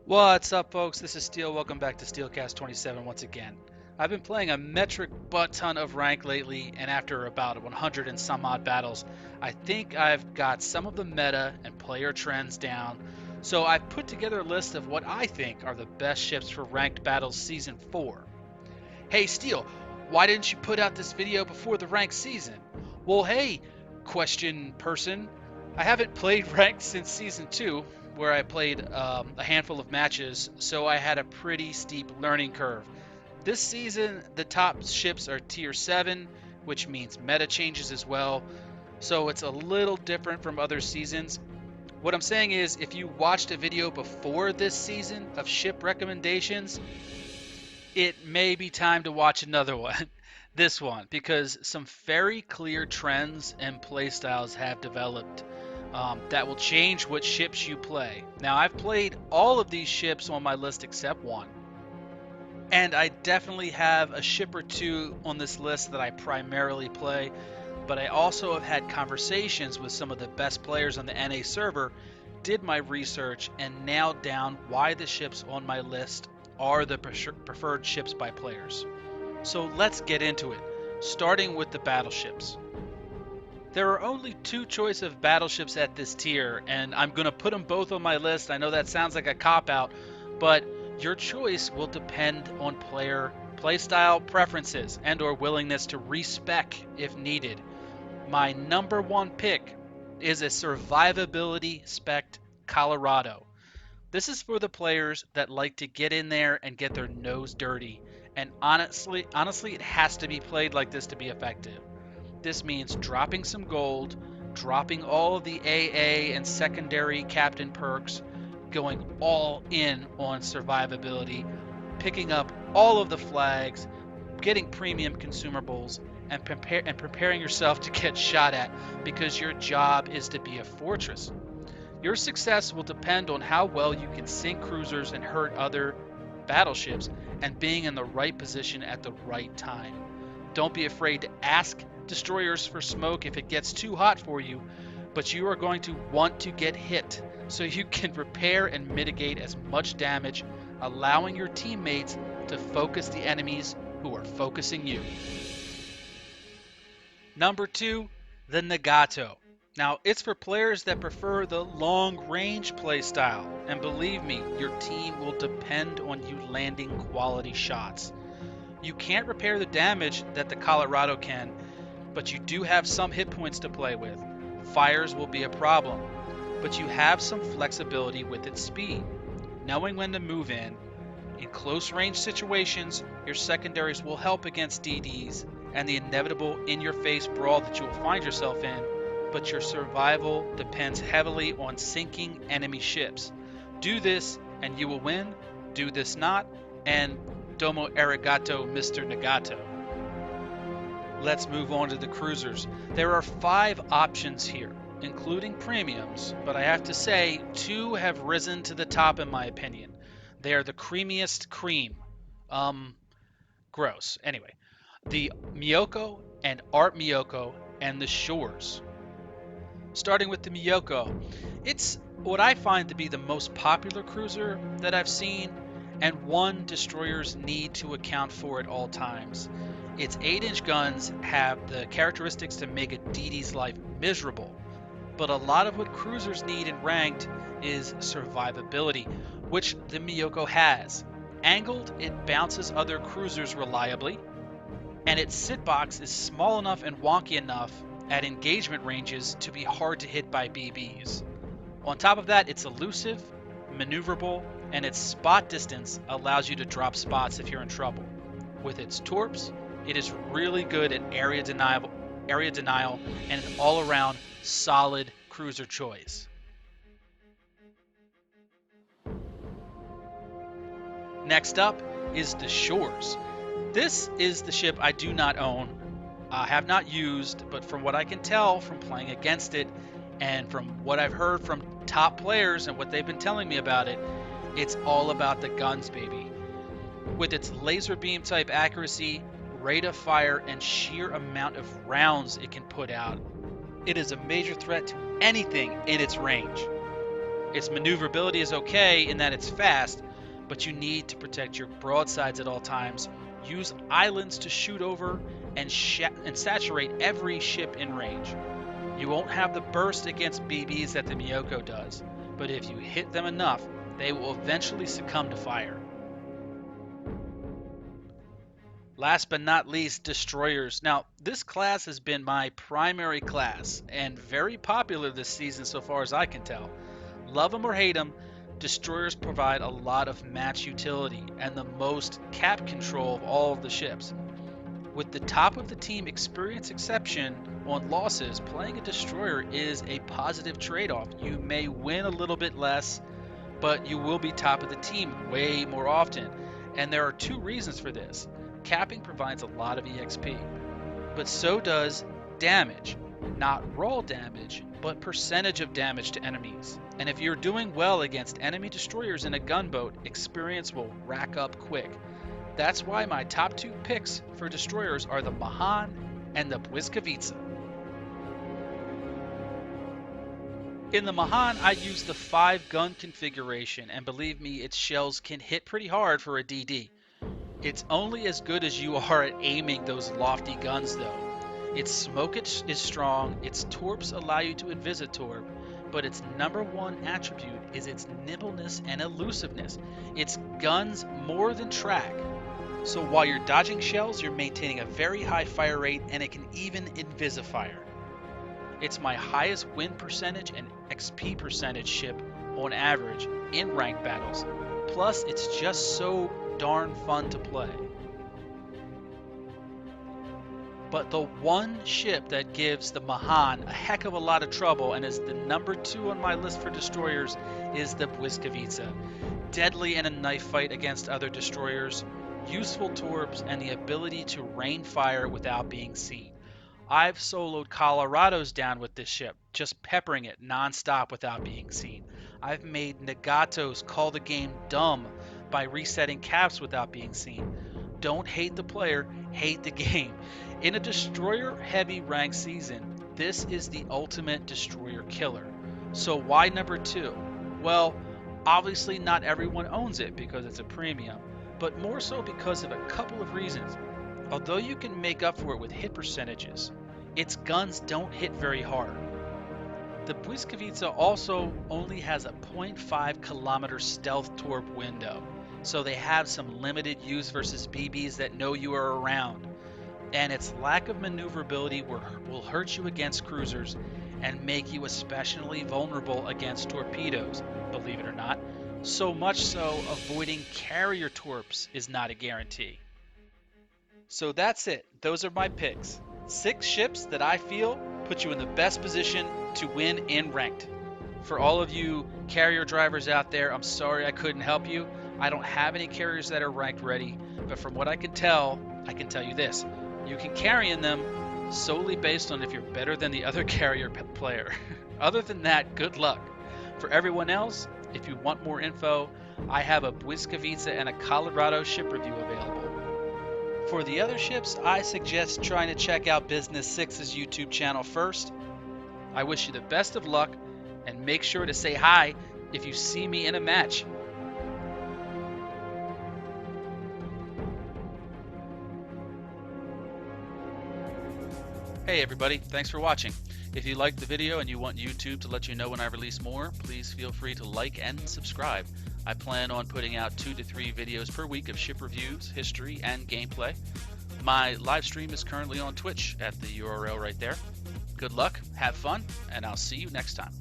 What's up, folks? This is Steel. Welcome back to Steelcast 27 once again. I've been playing a metric butt ton of rank lately, and after about 100 and some odd battles, I think I've got some of the meta and player trends down. So I've put together a list of what I think are the best ships for ranked battles season 4. Hey, Steel, why didn't you put out this video before the ranked season? Well, hey, question person, I haven't played ranked since season 2, where I played a handful of matches, so I had a pretty steep learning curve. This season, the top ships are tier 7, which means meta changes as well, so it's a little different from other seasons. What I'm saying is, if you watched a video before this season of ship recommendations, it may be time to watch another one. This one, because some very clear trends and playstyles have developed that will change what ships you play. Now, I've played all of these ships on my list except one, and I definitely have a ship or two on this list that I primarily play, but I also have had conversations with some of the best players on the NA server, did my research, and nailed down why the ships on my list are the preferred ships by players. So let's get into it, starting with the battleships. There are only two choice of battleships at this tier, and I'm going to put them both on my list. I know that sounds like a cop-out, but your choice will depend on player playstyle preferences and or willingness to respec if needed. My number one pick is a survivability spec Colorado. This is for the players that like to get in there and get their nose dirty. And honestly, it has to be played like this to be effective. This means dropping some gold, dropping all of the AA and secondary captain perks, going all in on survivability, picking up all of the flags, getting premium consumables, and preparing yourself to get shot at, because your job is to be a fortress. Your success will depend on how well you can sink cruisers and hurt other battleships, and being in the right position at the right time. Don't be afraid to ask destroyers for smoke if it gets too hot for you, but you are going to want to get hit so you can repair and mitigate as much damage, allowing your teammates to focus the enemies who are focusing you. Number 2, the NAGATO. Now, it's for players that prefer the long-range playstyle, and believe me, your team will depend on you landing quality shots. You can't repair the damage that the Colorado can, but you do have some hit points to play with. Fires will be a problem, but you have some flexibility with its speed. Knowing when to move in close range situations, your secondaries will help against DDs and the inevitable in-your-face brawl that you will find yourself in, but your survival depends heavily on sinking enemy ships. Do this and you will win. Do this not, and domo arigato, Mr. Nagato. Let's move on to the cruisers. There are 5 options here, including premiums, but I have to say 2 have risen to the top in my opinion. They are the creamiest cream. Gross. Anyway, the MYOKO and Art MYOKO and the SHCHORS. Starting with the MYOKO, it's what I find to be the most popular cruiser that I've seen, and one destroyers need to account for at all times. Its 8-inch guns have the characteristics to make a DD's life miserable, but a lot of what cruisers need in ranked is survivability, which the MYOKO has. Angled, it bounces other cruisers reliably, and its sit box is small enough and wonky enough at engagement ranges to be hard to hit by BBs. On top of that, it's elusive, maneuverable, and its spot distance allows you to drop spots if you're in trouble. With its torps, it is really good at area denial, and an all-around solid cruiser choice. Next up is the SHCHORS. This is the ship I do not own, have not used, but from what I can tell from playing against it and from what I've heard from top players and what they've been telling me about it, it's all about the guns, baby. With its laser beam type accuracy, rate of fire, and sheer amount of rounds it can put out, it is a major threat to anything in its range. Its maneuverability is okay in that it's fast, but you need to protect your broadsides at all times, use islands to shoot over, and saturate every ship in range. You won't have the burst against BBs that the MYOKO does, but if you hit them enough, they will eventually succumb to fire. Last but not least, destroyers. Now, this class has been my primary class and very popular this season so far as I can tell. Love them or hate them, destroyers provide a lot of match utility and the most cap control of all of the ships. With the top of the team experience exception on losses, playing a destroyer is a positive trade-off. You may win a little bit less, but you will be top of the team way more often. And there are two reasons for this. Capping provides a lot of EXP, but so does damage. Not raw damage, but percentage of damage to enemies. And if you're doing well against enemy destroyers in a gunboat, experience will rack up quick. That's why my top two picks for destroyers are the MAHAN and the BLYSKAWICA. In the MAHAN, I use the 5-gun configuration, and believe me, its shells can hit pretty hard for a DD. It's only as good as you are at aiming those lofty guns though. Its smoke is strong, its torps allow you to invisitorp, but its number one attribute is its nimbleness and elusiveness. Its guns more than track. So while you're dodging shells, you're maintaining a very high fire rate, and it can even invisifire. It's my highest win percentage and XP percentage ship on average in ranked battles. Plus, it's just so darn fun to play. But the one ship that gives the MAHAN a heck of a lot of trouble and is the number 2 on my list for destroyers is the BLYSKAWICA. Deadly in a knife fight against other destroyers, useful torps, and the ability to rain fire without being seen. I've soloed Colorados down with this ship, just peppering it non-stop without being seen. I've made NAGATOs call the game dumb by resetting caps without being seen. Don't hate the player, hate the game. In a destroyer-heavy ranked season, this is the ultimate destroyer killer. So why number 2? Well, obviously not everyone owns it because it's a premium, but more so because of a couple of reasons. Although you can make up for it with hit percentages, its guns don't hit very hard. The BLYSKAWICA also only has a 0.5 kilometer stealth torp window, so they have some limited use versus BBs that know you are around. And its lack of maneuverability will hurt you against cruisers and make you especially vulnerable against torpedoes, believe it or not. So much so, avoiding carrier torps is not a guarantee. So that's it. Those are my picks. 6 ships that I feel put you in the best position to win in ranked. For all of you carrier drivers out there, I'm sorry I couldn't help you. I don't have any carriers that are ranked ready, but from what I can tell you this. You can carry in them solely based on if you're better than the other carrier player. Other than that, good luck. For everyone else, if you want more info, I have a BLYSKAWICA and a Colorado ship review available. For the other ships, I suggest trying to check out Business 6's YouTube channel first. I wish you the best of luck, and make sure to say hi if you see me in a match. Hey everybody, thanks for watching. If you liked the video and you want YouTube to let you know when I release more, please feel free to like and subscribe. I plan on putting out 2 to 3 videos per week of ship reviews, history, and gameplay. My live stream is currently on Twitch at the URL right there. Good luck, have fun, and I'll see you next time.